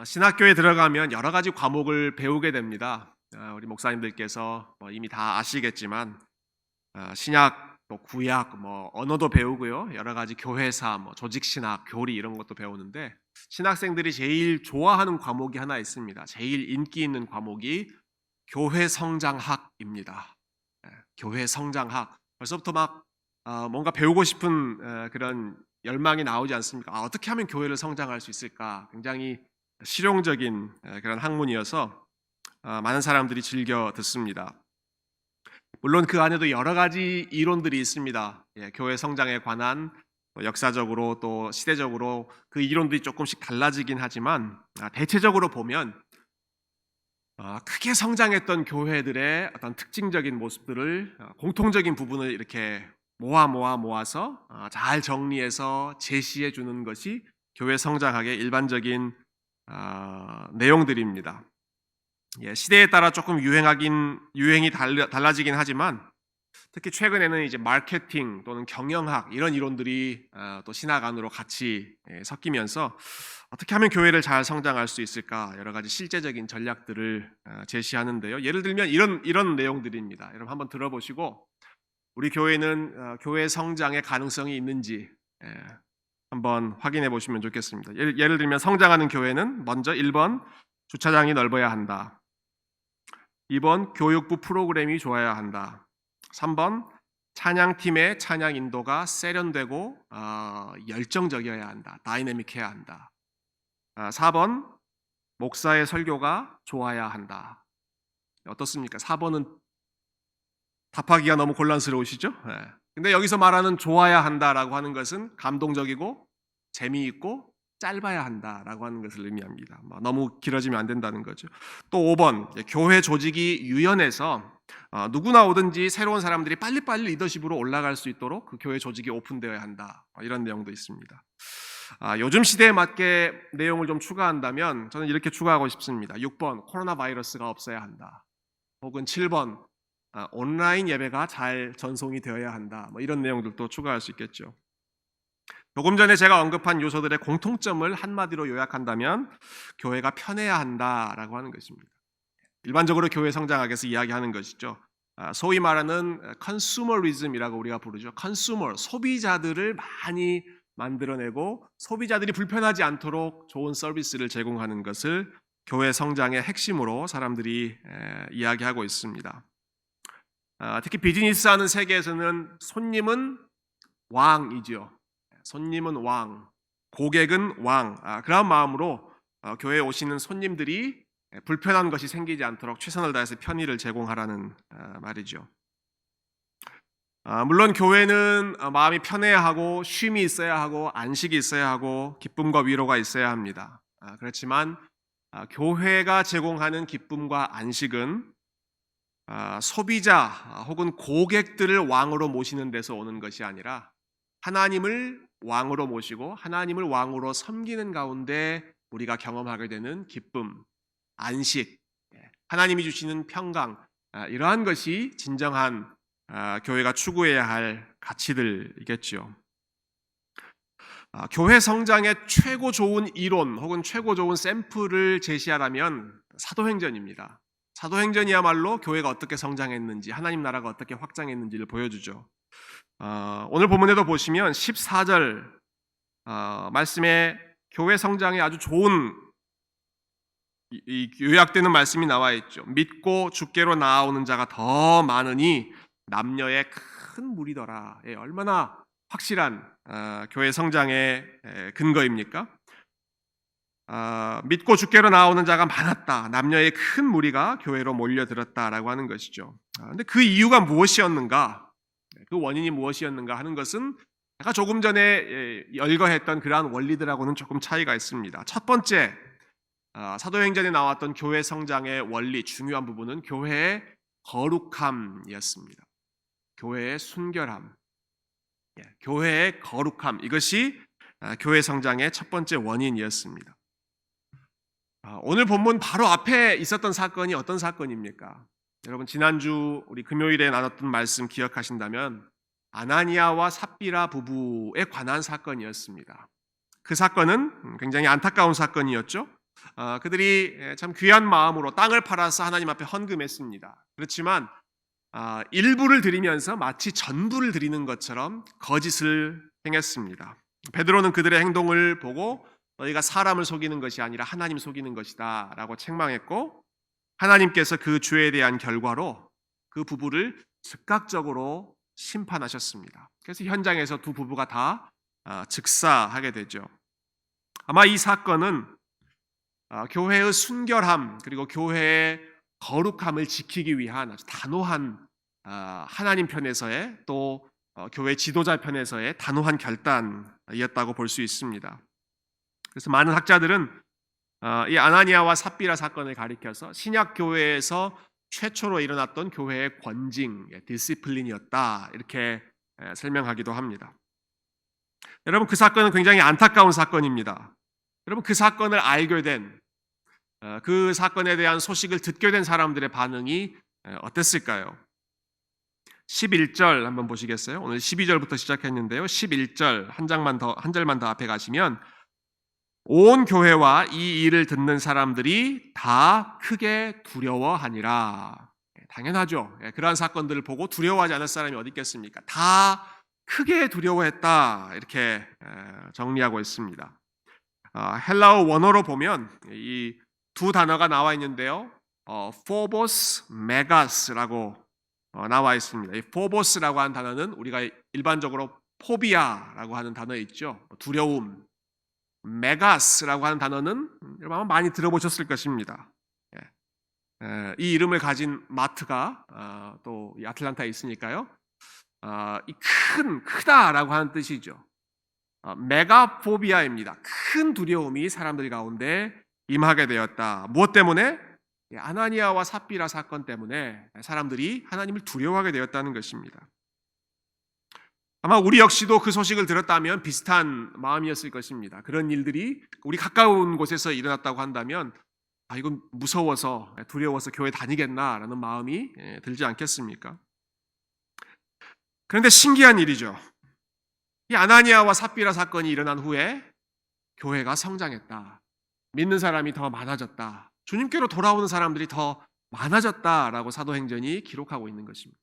신학교에 들어가면 여러 가지 과목을 배우게 됩니다. 우리 목사님들께서 이미 다 아시겠지만 신약, 또 구약, 언어도 배우고요. 여러 가지 교회사, 조직신학, 교리 이런 것도 배우는데 신학생들이 제일 좋아하는 과목이 하나 있습니다. 제일 인기 있는 과목이 교회 성장학입니다. 교회 성장학. 벌써부터 뭔가 배우고 싶은 그런 열망이 나오지 않습니까? 어떻게 하면 교회를 성장할 수 있을까? 굉장히 실용적인 그런 학문이어서 많은 사람들이 즐겨 듣습니다. 물론 그 안에도 여러 가지 이론들이 있습니다. 교회 성장에 관한 역사적으로 또 시대적으로 그 이론들이 조금씩 달라지긴 하지만 대체적으로 보면 크게 성장했던 교회들의 어떤 특징적인 모습들을 공통적인 부분을 이렇게 모아서 잘 정리해서 제시해 주는 것이 교회 성장학의 일반적인 내용들입니다. 시대에 따라 조금 유행이 달라지긴 하지만 특히 최근에는 이제 마케팅 또는 경영학 이런 이론들이 또 신학 안으로 같이 섞이면서 어떻게 하면 교회를 잘 성장할 수 있을까 여러 가지 실제적인 전략들을 제시하는데요. 예를 들면 이런 내용들입니다. 여러분 한번 들어보시고 우리 교회는 교회 성장의 가능성이 있는지 한번 확인해 보시면 좋겠습니다. 예를 들면 성장하는 교회는 먼저 1번 주차장이 넓어야 한다. 2번 교육부 프로그램이 좋아야 한다. 3번 찬양팀의 찬양 인도가 세련되고 열정적이어야 한다. 다이내믹해야 한다. 4번 목사의 설교가 좋아야 한다. 어떻습니까? 4번은 답하기가 너무 곤란스러우시죠? 근데 여기서 말하는 좋아야 한다라고 하는 것은 감동적이고 재미있고 짧아야 한다라고 하는 것을 의미합니다. 너무 길어지면 안 된다는 거죠. 또 5번 교회 조직이 유연해서 누구나 오든지 새로운 사람들이 빨리빨리 리더십으로 올라갈 수 있도록 그 교회 조직이 오픈되어야 한다. 이런 내용도 있습니다. 요즘 시대에 맞게 내용을 좀 추가한다면 저는 이렇게 추가하고 싶습니다. 6번 코로나 바이러스가 없어야 한다. 혹은 7번 온라인 예배가 잘 전송이 되어야 한다. 이런 내용들도 추가할 수 있겠죠. 조금 전에 제가 언급한 요소들의 공통점을 한마디로 요약한다면 교회가 편해야 한다라고 하는 것입니다. 일반적으로 교회 성장학에서 이야기하는 것이죠. 소위 말하는 컨슈머리즘이라고 우리가 부르죠. 컨슈머, 소비자들을 많이 만들어내고 소비자들이 불편하지 않도록 좋은 서비스를 제공하는 것을 교회 성장의 핵심으로 사람들이 이야기하고 있습니다. 특히 비즈니스 하는 세계에서는 손님은 왕이죠. 손님은 왕, 고객은 왕. 그런 마음으로 교회에 오시는 손님들이 불편한 것이 생기지 않도록 최선을 다해서 편의를 제공하라는 말이죠. 물론 교회는 마음이 편해야 하고 쉼이 있어야 하고 안식이 있어야 하고 기쁨과 위로가 있어야 합니다. 그렇지만 교회가 제공하는 기쁨과 안식은 소비자 혹은 고객들을 왕으로 모시는 데서 오는 것이 아니라 하나님을 왕으로 모시고 하나님을 왕으로 섬기는 가운데 우리가 경험하게 되는 기쁨, 안식, 하나님이 주시는 평강, 이러한 것이 진정한 교회가 추구해야 할 가치들이겠죠. 교회 성장의 최고 좋은 이론 혹은 최고 좋은 샘플을 제시하라면 사도행전입니다. 사도행전이야말로 교회가 어떻게 성장했는지 하나님 나라가 어떻게 확장했는지를 보여주죠. 오늘 본문에도 보시면 14절 말씀에 교회 성장에 아주 좋은 요약되는 말씀이 나와 있죠. 믿고 주께로 나아오는 자가 더 많으니 남녀의 큰 무리더라. 얼마나 확실한 교회 성장의 근거입니까? 믿고 주께로 나오는 자가 많았다. 남녀의 큰 무리가 교회로 몰려들었다라고 하는 것이죠. 그런데 그 이유가 무엇이었는가? 그 원인이 무엇이었는가 하는 것은 제가 조금 전에 열거했던 그러한 원리들하고는 조금 차이가 있습니다. 첫 번째, 사도행전에 나왔던 교회 성장의 원리, 중요한 부분은 교회의 거룩함이었습니다. 교회의 순결함, 교회의 거룩함, 이것이 교회 성장의 첫 번째 원인이었습니다. 오늘 본문 바로 앞에 있었던 사건이 어떤 사건입니까? 여러분 지난주 우리 금요일에 나눴던 말씀 기억하신다면 아나니아와 삽비라 부부에 관한 사건이었습니다. 그 사건은 굉장히 안타까운 사건이었죠. 그들이 참 귀한 마음으로 땅을 팔아서 하나님 앞에 헌금했습니다. 그렇지만 일부를 드리면서 마치 전부를 드리는 것처럼 거짓을 행했습니다. 베드로는 그들의 행동을 보고 너희가 사람을 속이는 것이 아니라 하나님 속이는 것이다 라고 책망했고, 하나님께서 그 죄에 대한 결과로 그 부부를 즉각적으로 심판하셨습니다. 그래서 현장에서 두 부부가 다 즉사하게 되죠. 아마 이 사건은 교회의 순결함 그리고 교회의 거룩함을 지키기 위한 아주 단호한 하나님 편에서의 또 교회 지도자 편에서의 단호한 결단이었다고 볼 수 있습니다. 그래서 많은 학자들은 이 아나니아와 삽비라 사건을 가리켜서 신약 교회에서 최초로 일어났던 교회의 권징, 디시플린이었다 이렇게 설명하기도 합니다. 여러분, 그 사건은 굉장히 안타까운 사건입니다. 여러분, 그 사건을 알게 된, 그 사건에 대한 소식을 듣게 된 사람들의 반응이 어땠을까요? 11절 한번 보시겠어요? 오늘 12절부터 시작했는데요. 11절 한 절만 더 앞에 가시면 온 교회와 이 일을 듣는 사람들이 다 크게 두려워하니라. 당연하죠. 그러한 사건들을 보고 두려워하지 않을 사람이 어디 있겠습니까? 다 크게 두려워했다 이렇게 정리하고 있습니다. 헬라어 원어로 보면 이 두 단어가 나와 있는데요. 포보스, 메가스라고 나와 있습니다. 이 포보스라고 하는 단어는 우리가 일반적으로 포비아라고 하는 단어 있죠. 두려움. 메가스라고 하는 단어는 여러분 아마 많이 들어보셨을 것입니다. 이 이름을 가진 마트가 또 아틀란타에 있으니까요. 이 크다라고 하는 뜻이죠. 메가포비아입니다. 큰 두려움이 사람들 가운데 임하게 되었다. 무엇 때문에? 아나니아와 삽비라 사건 때문에 사람들이 하나님을 두려워하게 되었다는 것입니다. 아마 우리 역시도 그 소식을 들었다면 비슷한 마음이었을 것입니다. 그런 일들이 우리 가까운 곳에서 일어났다고 한다면 이건 무서워서 두려워서 교회 다니겠나라는 마음이 들지 않겠습니까? 그런데 신기한 일이죠. 이 아나니아와 삽비라 사건이 일어난 후에 교회가 성장했다. 믿는 사람이 더 많아졌다. 주님께로 돌아오는 사람들이 더 많아졌다라고 사도행전이 기록하고 있는 것입니다.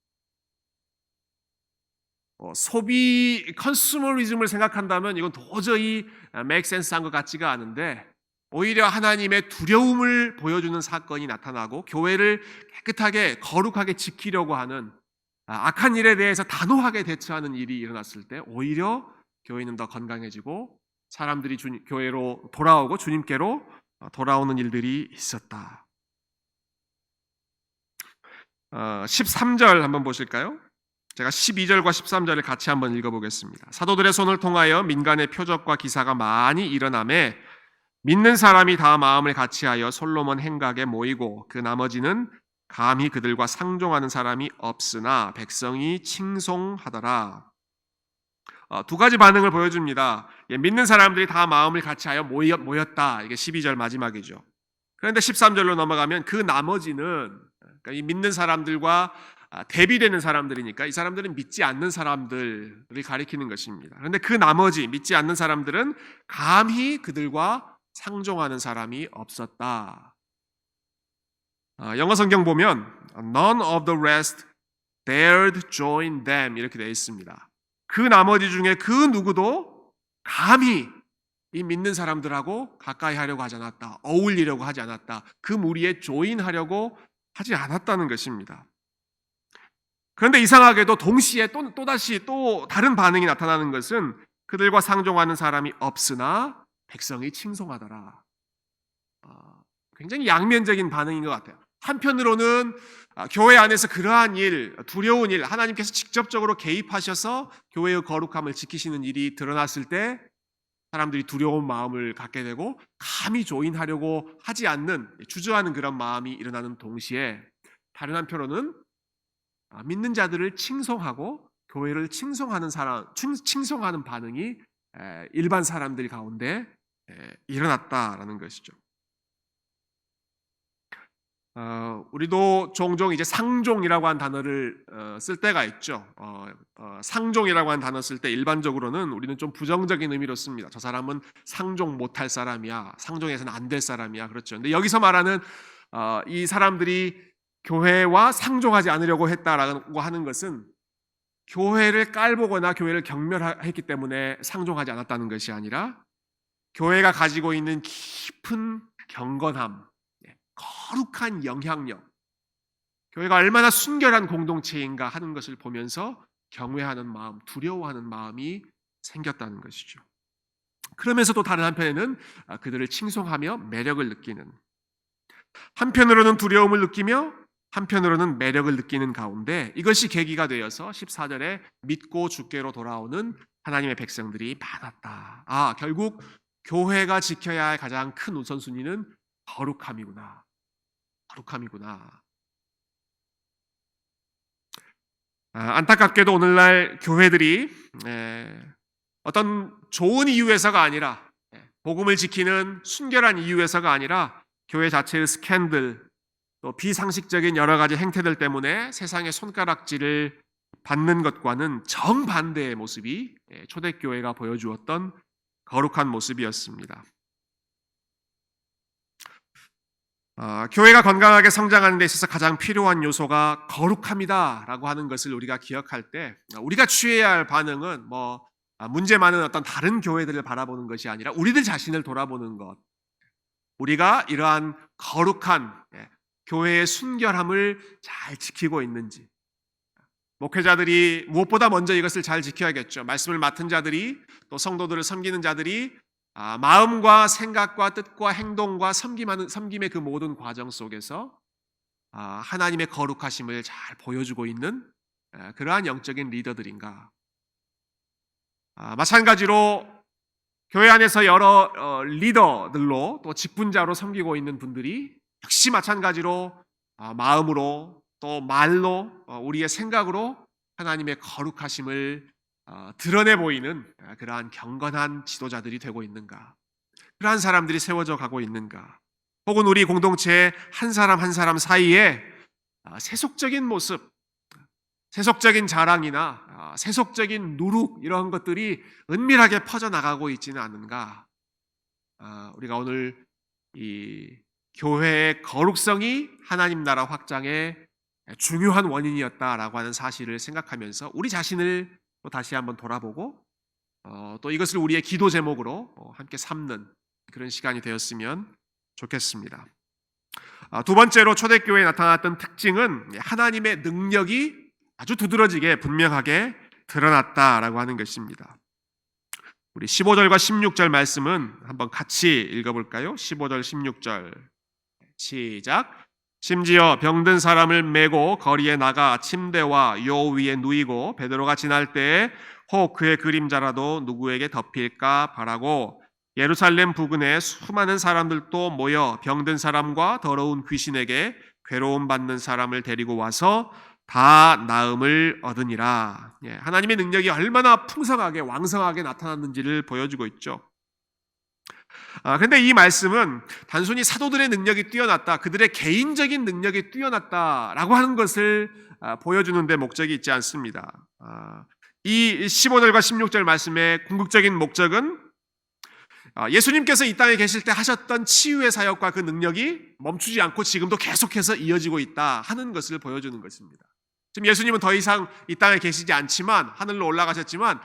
소비 컨슈머리즘을 생각한다면 이건 도저히 make sense한 것 같지가 않은데, 오히려 하나님의 두려움을 보여주는 사건이 나타나고 교회를 깨끗하게 거룩하게 지키려고 하는 악한 일에 대해서 단호하게 대처하는 일이 일어났을 때 오히려 교회는 더 건강해지고 사람들이 교회로 돌아오고 주님께로 돌아오는 일들이 있었다. 13절 한번 보실까요? 제가 12절과 13절을 같이 한번 읽어보겠습니다. 사도들의 손을 통하여 민간의 표적과 기사가 많이 일어나매 믿는 사람이 다 마음을 같이하여 솔로몬 행각에 모이고 그 나머지는 감히 그들과 상종하는 사람이 없으나 백성이 칭송하더라. 두 가지 반응을 보여줍니다. 믿는 사람들이 다 마음을 같이하여 모였다. 이게 12절 마지막이죠. 그런데 13절로 넘어가면 그 나머지는, 그러니까 이 믿는 사람들과 대비되는 사람들이니까 이 사람들은 믿지 않는 사람들을 가리키는 것입니다. 그런데 그 나머지 믿지 않는 사람들은 감히 그들과 상종하는 사람이 없었다. 영어 성경 보면 None of the rest dared join them 이렇게 되어 있습니다. 그 나머지 중에 그 누구도 감히 이 믿는 사람들하고 가까이 하려고 하지 않았다. 어울리려고 하지 않았다. 그 무리에 조인하려고 하지 않았다는 것입니다. 그런데 이상하게도 동시에 또다시 다른 반응이 나타나는 것은 그들과 상종하는 사람이 없으나 백성이 칭송하더라. 굉장히 양면적인 반응인 것 같아요. 한편으로는 교회 안에서 그러한 일, 두려운 일, 하나님께서 직접적으로 개입하셔서 교회의 거룩함을 지키시는 일이 드러났을 때 사람들이 두려운 마음을 갖게 되고 감히 조인하려고 하지 않는, 주저하는 그런 마음이 일어나는 동시에 다른 한편으로는 믿는 자들을 칭송하고 교회를 칭송하는 반응이 일반 사람들 가운데 일어났다라는 것이죠. 우리도 종종 이제 상종이라고 하는 단어를 쓸 때가 있죠. 상종이라고 하는 단어 쓸 때 일반적으로는 우리는 좀 부정적인 의미로 씁니다. 저 사람은 상종 못할 사람이야, 상종해서는 안 될 사람이야, 그렇죠. 근데 여기서 말하는 이 사람들이 교회와 상종하지 않으려고 했다라고 하는 것은 교회를 깔보거나 교회를 경멸했기 때문에 상종하지 않았다는 것이 아니라 교회가 가지고 있는 깊은 경건함, 거룩한 영향력, 교회가 얼마나 순결한 공동체인가 하는 것을 보면서 경외하는 마음, 두려워하는 마음이 생겼다는 것이죠. 그러면서 또 다른 한편에는 그들을 칭송하며 매력을 느끼는, 한편으로는 두려움을 느끼며 한편으로는 매력을 느끼는 가운데 이것이 계기가 되어서 14절에 믿고 주께로 돌아오는 하나님의 백성들이 많았다. 결국 교회가 지켜야 할 가장 큰 우선순위는 거룩함이구나. 안타깝게도 오늘날 교회들이 어떤 좋은 이유에서가 아니라, 복음을 지키는 순결한 이유에서가 아니라 교회 자체의 스캔들, 또 비상식적인 여러 가지 행태들 때문에 세상의 손가락질을 받는 것과는 정반대의 모습이 초대교회가 보여주었던 거룩한 모습이었습니다. 교회가 건강하게 성장하는 데 있어서 가장 필요한 요소가 거룩함이다라고 하는 것을 우리가 기억할 때 우리가 취해야 할 반응은 문제 많은 어떤 다른 교회들을 바라보는 것이 아니라 우리들 자신을 돌아보는 것. 우리가 이러한 거룩한 교회의 순결함을 잘 지키고 있는지, 목회자들이 무엇보다 먼저 이것을 잘 지켜야겠죠. 말씀을 맡은 자들이, 또 성도들을 섬기는 자들이 마음과 생각과 뜻과 행동과 섬김의 그 모든 과정 속에서 하나님의 거룩하심을 잘 보여주고 있는 그러한 영적인 리더들인가. 마찬가지로 교회 안에서 여러 리더들로 또 직분자로 섬기고 있는 분들이 역시 마찬가지로 마음으로 또 말로 우리의 생각으로 하나님의 거룩하심을 드러내 보이는 그러한 경건한 지도자들이 되고 있는가? 그러한 사람들이 세워져 가고 있는가? 혹은 우리 공동체의 한 사람 한 사람 사이에 세속적인 모습, 세속적인 자랑이나 세속적인 누룩 이런 것들이 은밀하게 퍼져나가고 있지는 않은가? 우리가 오늘 이 교회의 거룩성이 하나님 나라 확장의 중요한 원인이었다라고 하는 사실을 생각하면서 우리 자신을 또 다시 한번 돌아보고 또 이것을 우리의 기도 제목으로 함께 삼는 그런 시간이 되었으면 좋겠습니다. 두 번째로 초대교회에 나타났던 특징은 하나님의 능력이 아주 두드러지게 분명하게 드러났다라고 하는 것입니다. 우리 15절과 16절 말씀은 한번 같이 읽어볼까요? 15절 16절 시작. 심지어 병든 사람을 메고 거리에 나가 침대와 요 위에 누이고 베드로가 지날 때에 혹 그의 그림자라도 누구에게 덮일까 바라고 예루살렘 부근에 수많은 사람들도 모여 병든 사람과 더러운 귀신에게 괴로움 받는 사람을 데리고 와서 다 나음을 얻으니라. 하나님의 능력이 얼마나 풍성하게 왕성하게 나타났는지를 보여주고 있죠. 그런데 이 말씀은 단순히 사도들의 능력이 뛰어났다, 그들의 개인적인 능력이 뛰어났다라고 하는 것을 보여주는 데 목적이 있지 않습니다. 이 15절과 16절 말씀의 궁극적인 목적은 예수님께서 이 땅에 계실 때 하셨던 치유의 사역과 그 능력이 멈추지 않고 지금도 계속해서 이어지고 있다 하는 것을 보여주는 것입니다. 지금 예수님은 더 이상 이 땅에 계시지 않지만 하늘로 올라가셨지만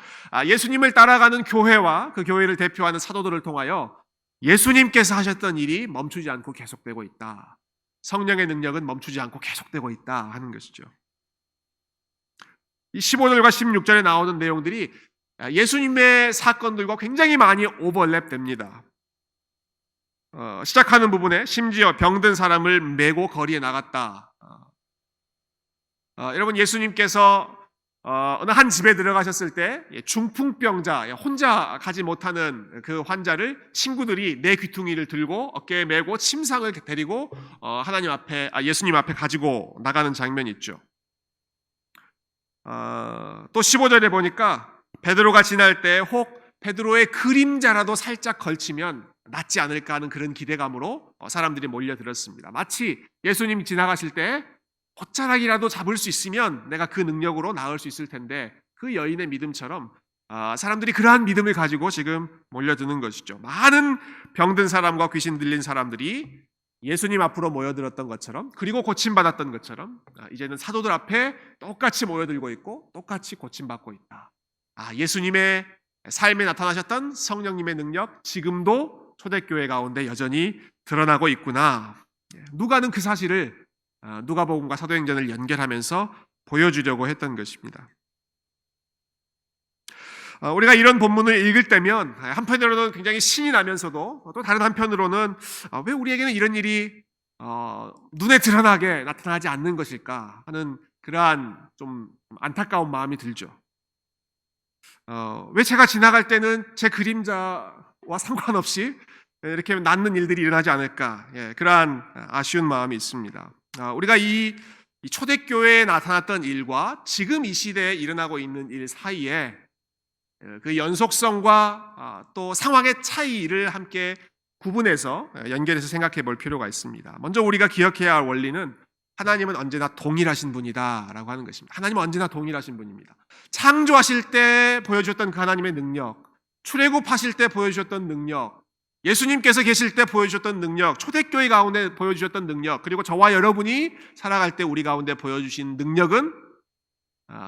예수님을 따라가는 교회와 그 교회를 대표하는 사도들을 통하여 예수님께서 하셨던 일이 멈추지 않고 계속되고 있다. 성령의 능력은 멈추지 않고 계속되고 있다 하는 것이죠. 이 15절과 16절에 나오는 내용들이 예수님의 사건들과 굉장히 많이 오버랩됩니다. 시작하는 부분에 심지어 병든 사람을 메고 거리에 나갔다. 여러분, 예수님께서 어느 한 집에 들어가셨을 때 중풍병자, 혼자 가지 못하는 그 환자를 친구들이 내 귀퉁이를 들고 어깨에 메고 침상을 데리고 하나님 앞에, 예수님 앞에 가지고 나가는 장면이 있죠. 또 15절에 보니까 베드로가 지날 때 혹 베드로의 그림자라도 살짝 걸치면 낫지 않을까 하는 그런 기대감으로 사람들이 몰려들었습니다. 마치 예수님 지나가실 때 봇자락이라도 잡을 수 있으면 내가 그 능력으로 나을 수 있을 텐데, 그 여인의 믿음처럼 사람들이 그러한 믿음을 가지고 지금 몰려드는 것이죠. 많은 병든 사람과 귀신 들린 사람들이 예수님 앞으로 모여들었던 것처럼, 그리고 고침받았던 것처럼 이제는 사도들 앞에 똑같이 모여들고 있고 똑같이 고침받고 있다. 예수님의 삶에 나타나셨던 성령님의 능력, 지금도 초대교회 가운데 여전히 드러나고 있구나. 누가는 그 사실을 누가복음과 사도행전을 연결하면서 보여주려고 했던 것입니다. 우리가 이런 본문을 읽을 때면 한편으로는 굉장히 신이 나면서도, 또 다른 한편으로는 왜 우리에게는 이런 일이 눈에 드러나게 나타나지 않는 것일까 하는 그러한 좀 안타까운 마음이 들죠. 왜 제가 지나갈 때는 제 그림자와 상관없이 이렇게 낫는 일들이 일어나지 않을까, 그러한 아쉬운 마음이 있습니다. 우리가 이 초대교회에 나타났던 일과 지금 이 시대에 일어나고 있는 일 사이에 그 연속성과 또 상황의 차이를 함께 구분해서 연결해서 생각해 볼 필요가 있습니다. 먼저 우리가 기억해야 할 원리는 하나님은 언제나 동일하신 분이다 라고 하는 것입니다. 하나님은 언제나 동일하신 분입니다. 창조하실 때 보여주셨던 그 하나님의 능력, 출애굽하실 때 보여주셨던 능력, 예수님께서 계실 때 보여주셨던 능력, 초대교회 가운데 보여주셨던 능력, 그리고 저와 여러분이 살아갈 때 우리 가운데 보여주신 능력은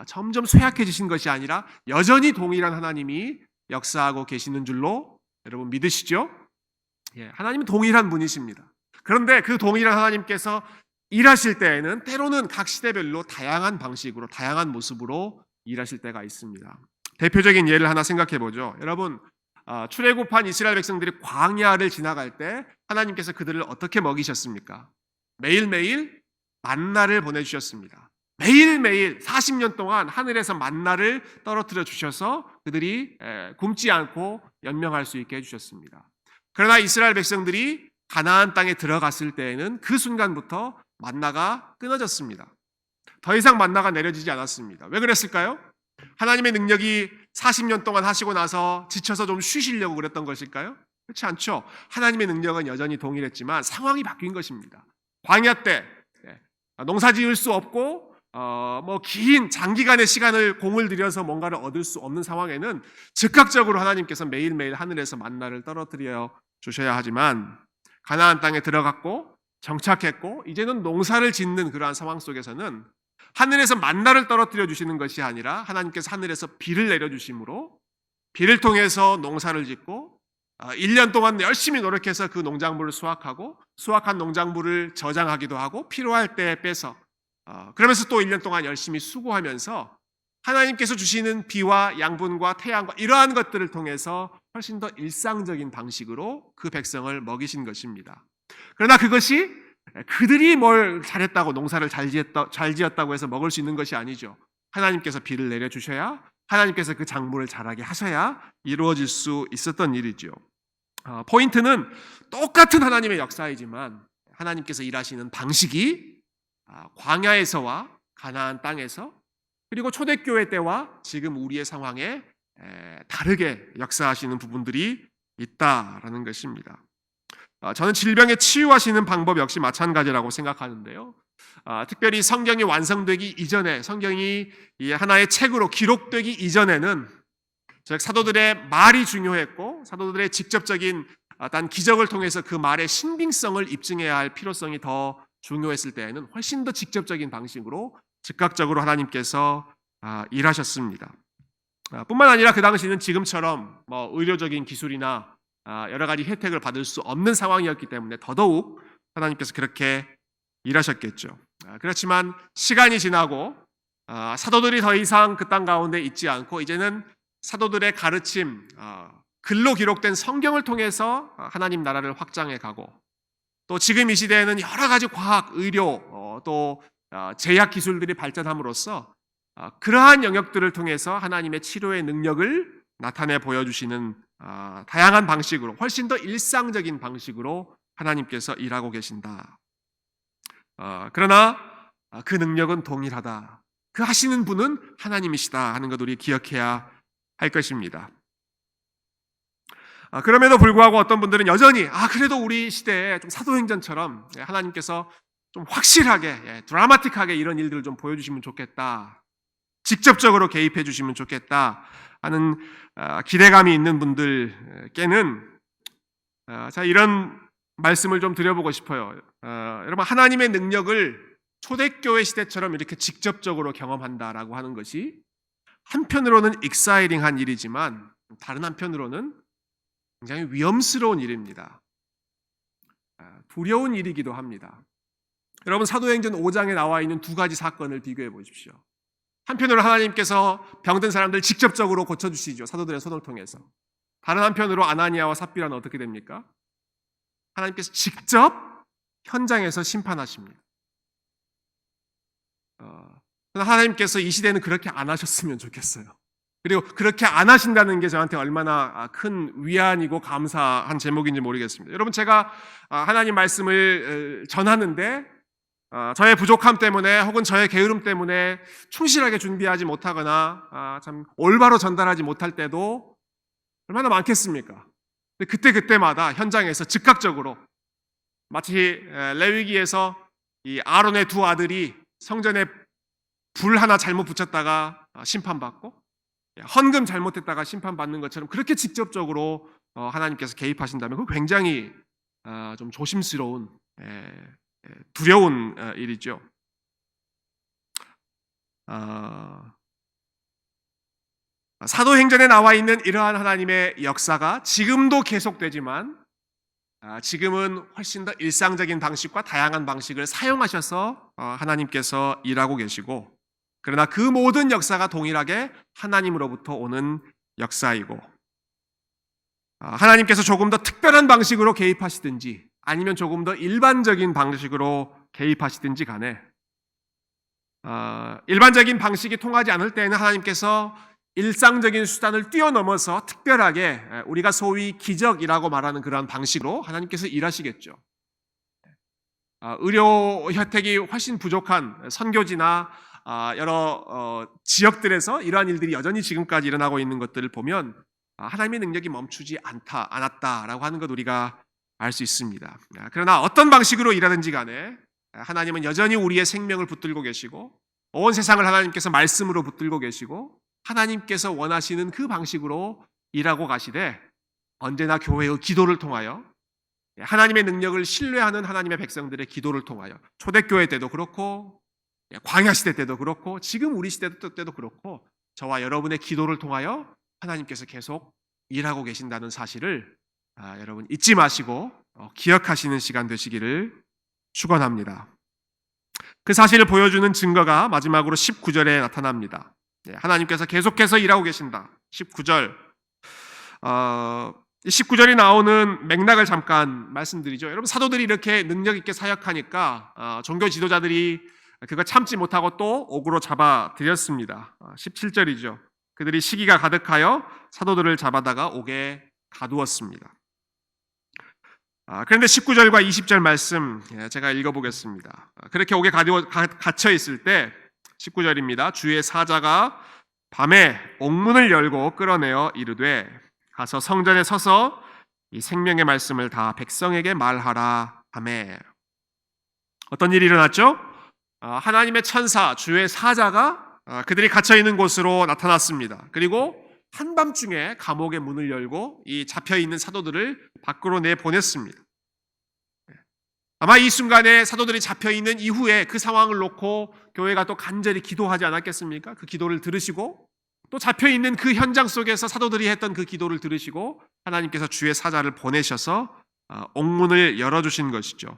점점 쇠약해지신 것이 아니라 여전히 동일한 하나님이 역사하고 계시는 줄로 여러분 믿으시죠? 하나님은 동일한 분이십니다. 그런데 그 동일한 하나님께서 일하실 때에는 때로는 각 시대별로 다양한 방식으로, 다양한 모습으로 일하실 때가 있습니다. 대표적인 예를 하나 생각해 보죠. 여러분, 출애굽한 이스라엘 백성들이 광야를 지나갈 때 하나님께서 그들을 어떻게 먹이셨습니까? 매일매일 만나를 보내주셨습니다. 매일매일 40년 동안 하늘에서 만나를 떨어뜨려 주셔서 그들이 굶지 않고 연명할 수 있게 해주셨습니다. 그러나 이스라엘 백성들이 가나안 땅에 들어갔을 때에는 그 순간부터 만나가 끊어졌습니다. 더 이상 만나가 내려지지 않았습니다. 왜 그랬을까요? 하나님의 능력이 40년 동안 하시고 나서 지쳐서 좀 쉬시려고 그랬던 것일까요? 그렇지 않죠. 하나님의 능력은 여전히 동일했지만 상황이 바뀐 것입니다. 광야 때 농사 지을 수 없고 긴 장기간의 시간을 공을 들여서 뭔가를 얻을 수 없는 상황에는 즉각적으로 하나님께서 매일매일 하늘에서 만나를 떨어뜨려 주셔야 하지만, 가나안 땅에 들어갔고 정착했고 이제는 농사를 짓는 그러한 상황 속에서는 하늘에서 만나를 떨어뜨려 주시는 것이 아니라 하나님께서 하늘에서 비를 내려주심으로 비를 통해서 농사를 짓고 1년 동안 열심히 노력해서 그 농작물을 수확하고, 수확한 농작물을 저장하기도 하고 필요할 때 빼서 그러면서 또 1년 동안 열심히 수고하면서 하나님께서 주시는 비와 양분과 태양과 이러한 것들을 통해서 훨씬 더 일상적인 방식으로 그 백성을 먹이신 것입니다. 그러나 그것이 그들이 뭘 잘했다고, 농사를 잘 지었다고 해서 먹을 수 있는 것이 아니죠. 하나님께서 비를 내려주셔야, 하나님께서 그 작물을 자라게 하셔야 이루어질 수 있었던 일이죠. 포인트는 똑같은 하나님의 역사이지만 하나님께서 일하시는 방식이 광야에서와 가나안 땅에서, 그리고 초대교회 때와 지금 우리의 상황에 다르게 역사하시는 부분들이 있다라는 것입니다. 저는 질병에 치유하시는 방법 역시 마찬가지라고 생각하는데요. 특별히 성경이 완성되기 이전에, 성경이 하나의 책으로 기록되기 이전에는 즉 사도들의 말이 중요했고, 사도들의 직접적인 어떤 기적을 통해서 그 말의 신빙성을 입증해야 할 필요성이 더 중요했을 때에는 훨씬 더 직접적인 방식으로 즉각적으로 하나님께서 일하셨습니다. 뿐만 아니라 그 당시는 지금처럼 의료적인 기술이나 여러 가지 혜택을 받을 수 없는 상황이었기 때문에 더더욱 하나님께서 그렇게 일하셨겠죠. 그렇지만 시간이 지나고 사도들이 더 이상 그 땅 가운데 있지 않고 이제는 사도들의 가르침, 글로 기록된 성경을 통해서 하나님 나라를 확장해 가고, 또 지금 이 시대에는 여러 가지 과학, 의료, 또 제약 기술들이 발전함으로써 그러한 영역들을 통해서 하나님의 치료의 능력을 나타내 보여주시는 다양한 방식으로, 훨씬 더 일상적인 방식으로 하나님께서 일하고 계신다. 그러나 그 능력은 동일하다. 그 하시는 분은 하나님이시다 하는 것 우리 기억해야 할 것입니다. 그럼에도 불구하고 어떤 분들은 여전히 그래도 우리 시대에 좀 사도행전처럼 하나님께서 좀 확실하게 드라마틱하게 이런 일들을 좀 보여주시면 좋겠다, 직접적으로 개입해 주시면 좋겠다 하는 기대감이 있는 분들께는 자, 이런 말씀을 좀 드려보고 싶어요. 여러분, 하나님의 능력을 초대교회 시대처럼 이렇게 직접적으로 경험한다라고 하는 것이 한편으로는 익사이링한 일이지만 다른 한편으로는 굉장히 위험스러운 일입니다. 두려운 일이기도 합니다. 여러분, 사도행전 5장에 나와 있는 두 가지 사건을 비교해 보십시오. 한편으로 하나님께서 병든 사람들 직접적으로 고쳐주시죠, 사도들의 손을 통해서. 다른 한편으로 아나니아와 삽비라는 어떻게 됩니까? 하나님께서 직접 현장에서 심판하십니다. 하나님께서 이 시대는 그렇게 안 하셨으면 좋겠어요. 그리고 그렇게 안 하신다는 게 저한테 얼마나 큰 위안이고 감사한 제목인지 모르겠습니다. 여러분, 제가 하나님 말씀을 전하는데 저의 부족함 때문에 혹은 저의 게으름 때문에 충실하게 준비하지 못하거나 참 올바로 전달하지 못할 때도 얼마나 많겠습니까? 그때마다 현장에서 즉각적으로 마치 레위기에서 이 아론의 두 아들이 성전에 불 하나 잘못 붙였다가 심판받고 헌금 잘못했다가 심판받는 것처럼 그렇게 직접적으로 하나님께서 개입하신다면 그건 굉장히 좀 조심스러운, 두려운 일이죠. 사도행전에 나와 있는 이러한 하나님의 역사가 지금도 계속되지만 지금은 훨씬 더 일상적인 방식과 다양한 방식을 사용하셔서 하나님께서 일하고 계시고, 그러나 그 모든 역사가 동일하게 하나님으로부터 오는 역사이고, 하나님께서 조금 더 특별한 방식으로 개입하시든지 아니면 조금 더 일반적인 방식으로 개입하시든지 간에 일반적인 방식이 통하지 않을 때에는 하나님께서 일상적인 수단을 뛰어넘어서 특별하게 우리가 소위 기적이라고 말하는 그러한 방식으로 하나님께서 일하시겠죠. 의료 혜택이 훨씬 부족한 선교지나 여러 지역들에서 이러한 일들이 여전히 지금까지 일어나고 있는 것들을 보면 하나님의 능력이 멈추지 않았다라고 하는 것 우리가 알 수 있습니다. 그러나 어떤 방식으로 일하든지 간에 하나님은 여전히 우리의 생명을 붙들고 계시고 온 세상을 하나님께서 말씀으로 붙들고 계시고 하나님께서 원하시는 그 방식으로 일하고 가시되, 언제나 교회의 기도를 통하여 하나님의 능력을 신뢰하는 하나님의 백성들의 기도를 통하여 초대교회 때도 그렇고 광야 시대 때도 그렇고 지금 우리 시대 때도 그렇고 저와 여러분의 기도를 통하여 하나님께서 계속 일하고 계신다는 사실을 여러분 잊지 마시고 기억하시는 시간 되시기를 축원합니다. 그 사실을 보여주는 증거가 마지막으로 19절에 나타납니다. 하나님께서 계속해서 일하고 계신다. 19절. 19절이 나오는 맥락을 잠깐 말씀드리죠. 여러분, 사도들이 이렇게 능력 있게 사역하니까 종교 지도자들이 그거 참지 못하고 또 옥으로 잡아들였습니다. 17절이죠. 그들이 시기가 가득하여 사도들을 잡아다가 옥에 가두었습니다. 그런데 19절과 20절 말씀 제가 읽어보겠습니다. 그렇게 옥에 갇혀 있을 때 19절입니다. 주의 사자가 밤에 옥문을 열고 끌어내어 이르되 가서 성전에 서서 이 생명의 말씀을 다 백성에게 말하라 하매. 어떤 일이 일어났죠? 하나님의 천사 주의 사자가 그들이 갇혀 있는 곳으로 나타났습니다. 그리고 한밤중에 감옥의 문을 열고 이 잡혀 있는 사도들을 밖으로 내보냈습니다. 아마 이 순간에 사도들이 잡혀 있는 이후에 그 상황을 놓고 교회가 또 간절히 기도하지 않았겠습니까? 그 기도를 들으시고 또 잡혀 있는 그 현장 속에서 사도들이 했던 그 기도를 들으시고 하나님께서 주의 사자를 보내셔서 옥문을 열어주신 것이죠.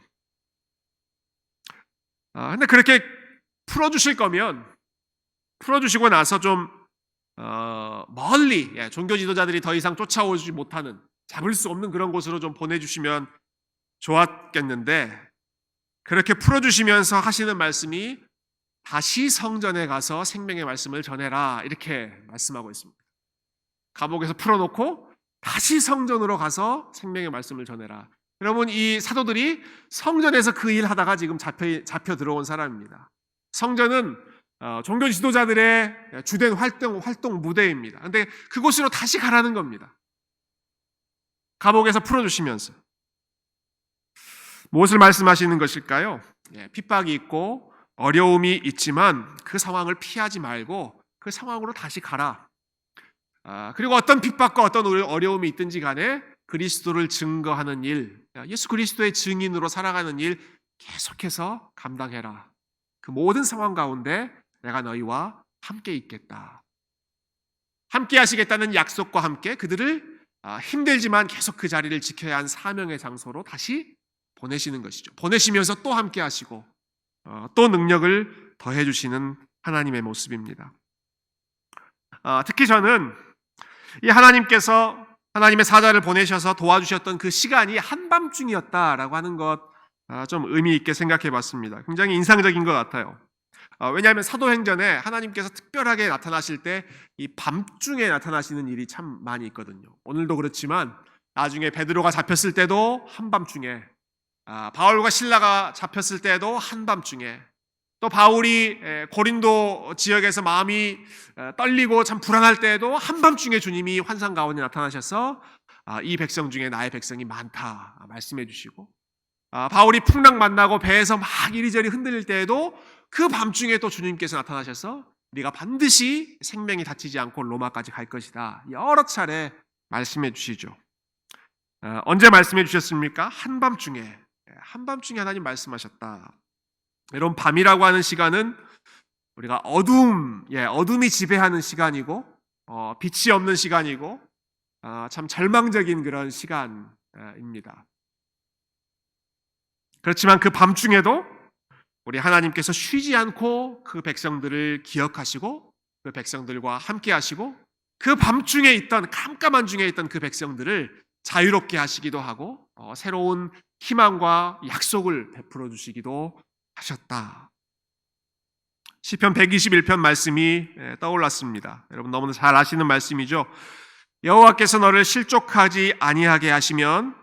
근데 그렇게 풀어주실 거면 풀어주시고 나서 좀 멀리 종교 지도자들이 더 이상 쫓아오지 못하는, 잡을 수 없는 그런 곳으로 좀 보내주시면 좋았겠는데, 그렇게 풀어주시면서 하시는 말씀이 다시 성전에 가서 생명의 말씀을 전해라, 이렇게 말씀하고 있습니다. 감옥에서 풀어놓고 다시 성전으로 가서 생명의 말씀을 전해라. 여러분, 이 사도들이 성전에서 그 일 하다가 지금 잡혀 들어온 사람입니다. 성전은 종교 지도자들의 주된 활동 무대입니다. 그런데 그곳으로 다시 가라는 겁니다. 감옥에서 풀어주시면서 무엇을 말씀하시는 것일까요? 핍박이 있고 어려움이 있지만 그 상황을 피하지 말고 그 상황으로 다시 가라. 그리고 어떤 핍박과 어떤 어려움이 있든지 간에 그리스도를 증거하는 일, 예수 그리스도의 증인으로 살아가는 일 계속해서 감당해라. 그 모든 상황 가운데 내가 너희와 함께 있겠다. 함께 하시겠다는 약속과 함께 그들을 힘들지만 계속 그 자리를 지켜야 한 사명의 장소로 다시 보내시는 것이죠. 보내시면서 또 함께 하시고 또 능력을 더해 주시는 하나님의 모습입니다. 특히 저는 이 하나님께서 하나님의 사자를 보내셔서 도와주셨던 그 시간이 한밤중이었다라고 하는 것 좀 의미 있게 생각해 봤습니다. 굉장히 인상적인 것 같아요. 왜냐하면 사도행전에 하나님께서 특별하게 나타나실 때 이 밤중에 나타나시는 일이 참 많이 있거든요. 오늘도 그렇지만 나중에 베드로가 잡혔을 때도 한밤중에, 바울과 실라가 잡혔을 때도 한밤중에, 또 바울이 고린도 지역에서 마음이 떨리고 참 불안할 때에도 한밤중에 주님이 환상 가운데 나타나셔서 이 백성 중에 나의 백성이 많다 말씀해 주시고, 바울이 풍랑 만나고 배에서 막 이리저리 흔들릴 때에도 그 밤중에 또 주님께서 나타나셔서 네가 반드시 생명이 다치지 않고 로마까지 갈 것이다 여러 차례 말씀해 주시죠. 언제 말씀해 주셨습니까? 한밤중에 하나님 말씀하셨다. 여러분, 밤이라고 하는 시간은 우리가 어둠이 지배하는 시간이고 빛이 없는 시간이고 참 절망적인 그런 시간입니다. 그렇지만 그 밤중에도 우리 하나님께서 쉬지 않고 그 백성들을 기억하시고 그 백성들과 함께 하시고 그 밤중에 있던 깜깜한 중에 있던 그 백성들을 자유롭게 하시기도 하고 새로운 희망과 약속을 베풀어 주시기도 하셨다. 시편 121편 말씀이 떠올랐습니다. 여러분 너무나 잘 아시는 말씀이죠. 여호와께서 너를 실족하지 아니하게 하시며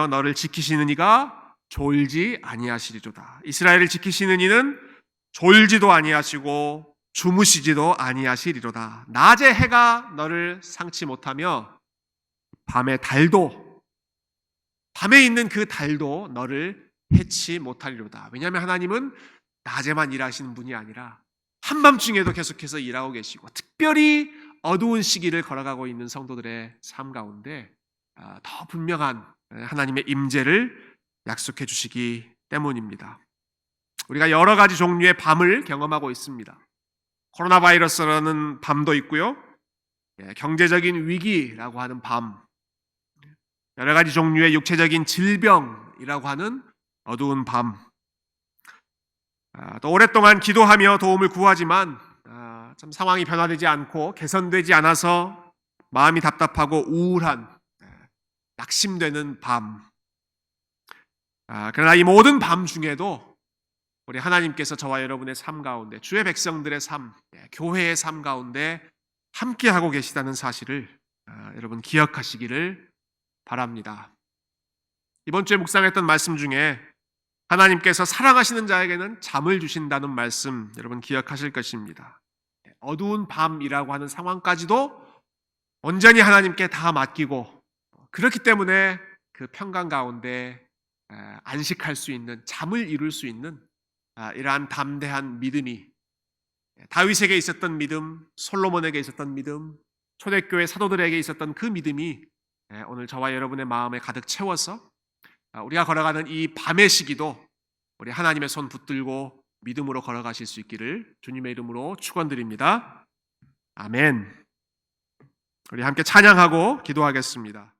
너를 지키시는 이가 졸지 아니하시리로다. 이스라엘을 지키시는 이는 졸지도 아니하시고 주무시지도 아니하시리로다. 낮에 해가 너를 상치 못하며 밤에 있는 그 달도 너를 해치 못하리로다. 왜냐하면 하나님은 낮에만 일하시는 분이 아니라 한밤중에도 계속해서 일하고 계시고 특별히 어두운 시기를 걸어가고 있는 성도들의 삶 가운데 더 분명한 하나님의 임재를 약속해 주시기 때문입니다. 우리가 여러 가지 종류의 밤을 경험하고 있습니다. 코로나 바이러스라는 밤도 있고요, 경제적인 위기라고 하는 밤, 여러 가지 종류의 육체적인 질병이라고 하는 어두운 밤, 또 오랫동안 기도하며 도움을 구하지만 참 상황이 변화되지 않고 개선되지 않아서 마음이 답답하고 우울한, 낙심되는 밤. 그러나 이 모든 밤 중에도 우리 하나님께서 저와 여러분의 삶 가운데, 주의 백성들의 삶, 교회의 삶 가운데 함께하고 계시다는 사실을 여러분 기억하시기를 바랍니다. 이번 주에 묵상했던 말씀 중에 하나님께서 사랑하시는 자에게는 잠을 주신다는 말씀 여러분 기억하실 것입니다. 어두운 밤이라고 하는 상황까지도 온전히 하나님께 다 맡기고, 그렇기 때문에 그 평강 가운데 안식할 수 있는, 잠을 이룰 수 있는 이러한 담대한 믿음이, 다윗에게 있었던 믿음, 솔로몬에게 있었던 믿음, 초대교회 사도들에게 있었던 그 믿음이 오늘 저와 여러분의 마음에 가득 채워서 우리가 걸어가는 이 밤의 시기도 우리 하나님의 손 붙들고 믿음으로 걸어가실 수 있기를 주님의 이름으로 축원드립니다. 아멘. 우리 함께 찬양하고 기도하겠습니다.